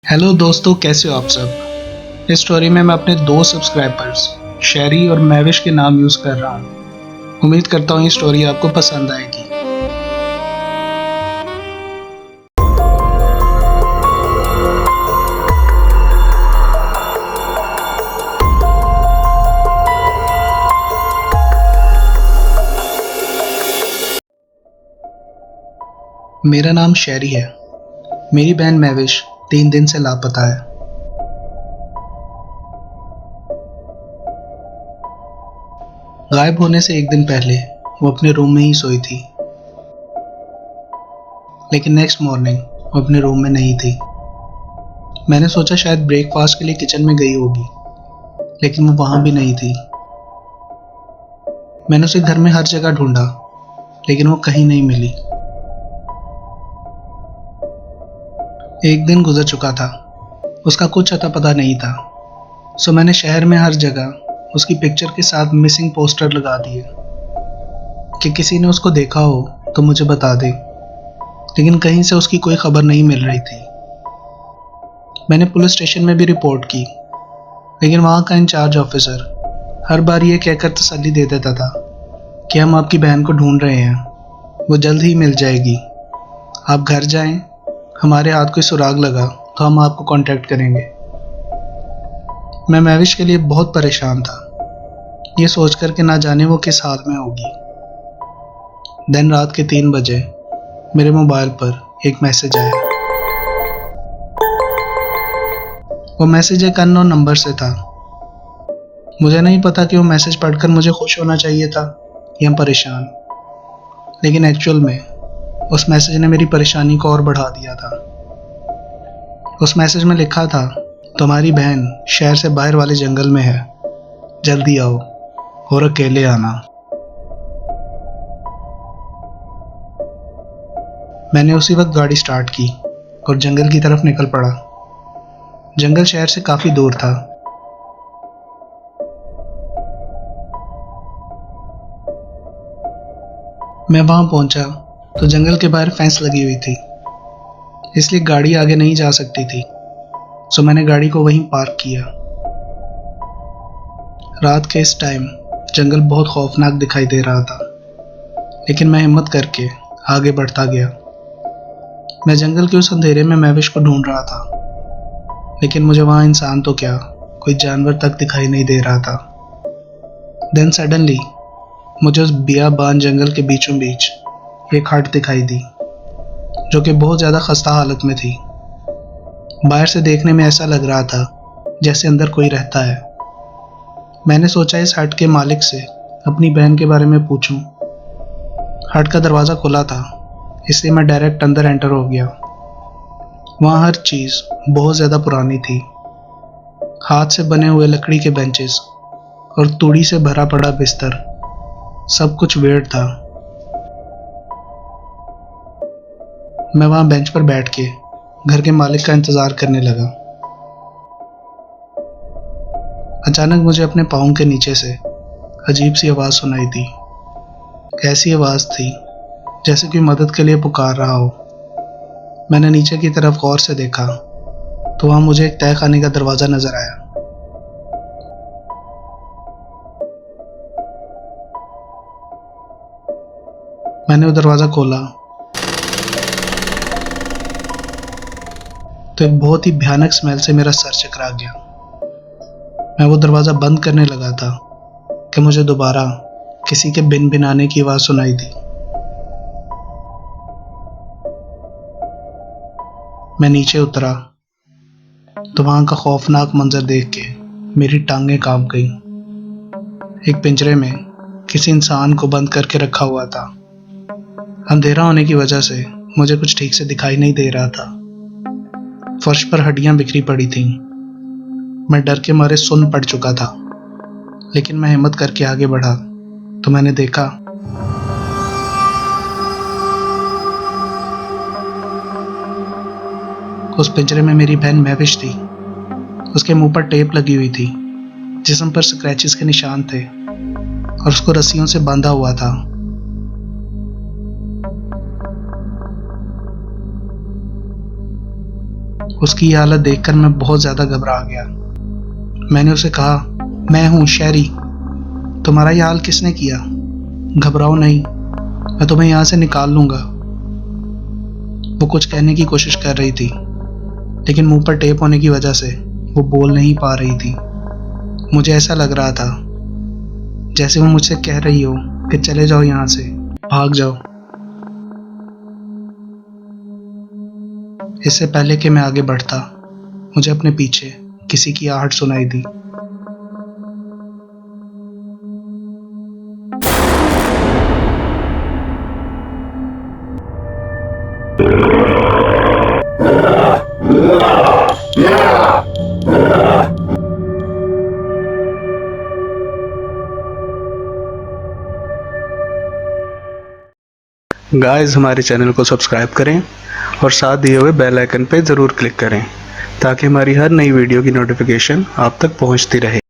Hello दोस्तों, कैसे हो आप सब। इस स्टोरी में मैं अपने दो सब्सक्राइबर्स शेरी और मैविश के नाम यूज़ कर रहा हूँ। उम्मीद करता हूँ ये स्टोरी आपको पसंद आएगी। मेरा नाम शेरी है। मेरी बहन मैविश 3 दिन से लापता है। गायब होने से एक दिन पहले वो अपने रूम में ही सोई थी, लेकिन नेक्स्ट मॉर्निंग वो अपने रूम में नहीं थी। मैंने सोचा शायद ब्रेकफास्ट के लिए किचन में गई होगी, लेकिन वो वहाँ भी नहीं थी। मैंने उसे घर में हर जगह ढूंढा, लेकिन वो कहीं नहीं मिली। एक दिन गुजर चुका था, उसका कुछ अता पता नहीं था। सो मैंने शहर में हर जगह उसकी पिक्चर के साथ मिसिंग पोस्टर लगा दिए कि किसी ने उसको देखा हो तो मुझे बता दे, लेकिन कहीं से उसकी कोई खबर नहीं मिल रही थी। मैंने पुलिस स्टेशन में भी रिपोर्ट की, लेकिन वहाँ का इंचार्ज ऑफिसर हर बार ये कहकर तसल्ली दे देता था कि हम आपकी बहन को ढूंढ रहे हैं, वो जल्द ही मिल जाएगी। आप घर जाएं, हमारे हाथ कोई सुराग लगा तो हम आपको कांटेक्ट करेंगे। मैं महविश के लिए बहुत परेशान था, ये सोचकर कि ना जाने वो किस हाल में होगी। दिन रात के 3 बजे मेरे मोबाइल पर एक मैसेज आया। वो मैसेज एक अननोन नंबर से था। मुझे नहीं पता कि वो मैसेज पढ़कर मुझे खुश होना चाहिए था या परेशान, लेकिन एक्चुअल में उस मैसेज ने मेरी परेशानी को और बढ़ा दिया था। उस मैसेज में लिखा था, तुम्हारी बहन शहर से बाहर वाले जंगल में है, जल्दी आओ और अकेले आना। मैंने उसी वक्त गाड़ी स्टार्ट की और जंगल की तरफ निकल पड़ा। जंगल शहर से काफी दूर था। मैं वहां पहुंचा तो जंगल के बाहर फेंस लगी हुई थी, इसलिए गाड़ी आगे नहीं जा सकती थी। सो मैंने गाड़ी को वहीं पार्क किया। रात के इस टाइम जंगल बहुत खौफनाक दिखाई दे रहा था, लेकिन मैं हिम्मत करके आगे बढ़ता गया। मैं जंगल के उस अंधेरे में महविश को ढूंढ रहा था, लेकिन मुझे वहां इंसान तो क्या, कोई जानवर तक दिखाई नहीं दे रहा था। देन सडनली मुझे उस बियाबान जंगल के बीचों बीच एक हट दिखाई दी, जो कि बहुत ज़्यादा खस्ता हालत में थी। बाहर से देखने में ऐसा लग रहा था जैसे अंदर कोई रहता है। मैंने सोचा इस हट के मालिक से अपनी बहन के बारे में पूछूं। हट का दरवाज़ा खुला था, इसलिए मैं डायरेक्ट अंदर एंटर हो गया। वहाँ हर चीज़ बहुत ज़्यादा पुरानी थी। हाथ से बने हुए लकड़ी के बेंचेस और तूड़ी से भरा पड़ा बिस्तर, सब कुछ वेird था। मैं वहाँ बेंच पर बैठ के घर के मालिक का इंतज़ार करने लगा। अचानक मुझे अपने पाँव के नीचे से अजीब सी आवाज़ सुनाई दी। ऐसी आवाज़ थी जैसे कोई मदद के लिए पुकार रहा हो। मैंने नीचे की तरफ गौर से देखा तो वहाँ मुझे एक तहखाने का दरवाज़ा नज़र आया। मैंने वो दरवाज़ा खोला तो एक बहुत ही भयानक स्मेल से मेरा सर चकरा गया। मैं वो दरवाज़ा बंद करने लगा था कि मुझे दोबारा किसी के बिन बिनाने की आवाज़ सुनाई दी। मैं नीचे उतरा तो वहाँ का खौफनाक मंजर देख के मेरी टांगें कांप गईं। एक पिंजरे में किसी इंसान को बंद करके रखा हुआ था। अंधेरा होने की वजह से मुझे कुछ ठीक से दिखाई नहीं दे रहा था। फर्श पर हड्डियां बिखरी पड़ी थीं। मैं डर के मारे सुन्न पड़ चुका था, लेकिन मैं हिम्मत करके आगे बढ़ा तो मैंने देखा उस पिंजरे में मेरी बहन महविश थी। उसके मुंह पर टेप लगी हुई थी, जिस्म पर स्क्रैचेस के निशान थे और उसको रस्सियों से बांधा हुआ था। उसकी ये हालत देखकर मैं बहुत ज़्यादा घबरा गया। मैंने उसे कहा, मैं हूँ शहरी, तुम्हारा ये हाल किसने किया? घबराओ नहीं, मैं तुम्हें यहाँ से निकाल लूँगा। वो कुछ कहने की कोशिश कर रही थी, लेकिन मुंह पर टेप होने की वजह से वो बोल नहीं पा रही थी। मुझे ऐसा लग रहा था जैसे वो मुझसे कह रही हो कि चले जाओ यहाँ से, भाग जाओ। इससे पहले कि मैं आगे बढ़ता, मुझे अपने पीछे किसी की आहट सुनाई दी। गाइस, हमारे चैनल को सब्सक्राइब करें और साथ दिए हुए बेल आइकन पर ज़रूर क्लिक करें ताकि हमारी हर नई वीडियो की नोटिफिकेशन आप तक पहुंचती रहे।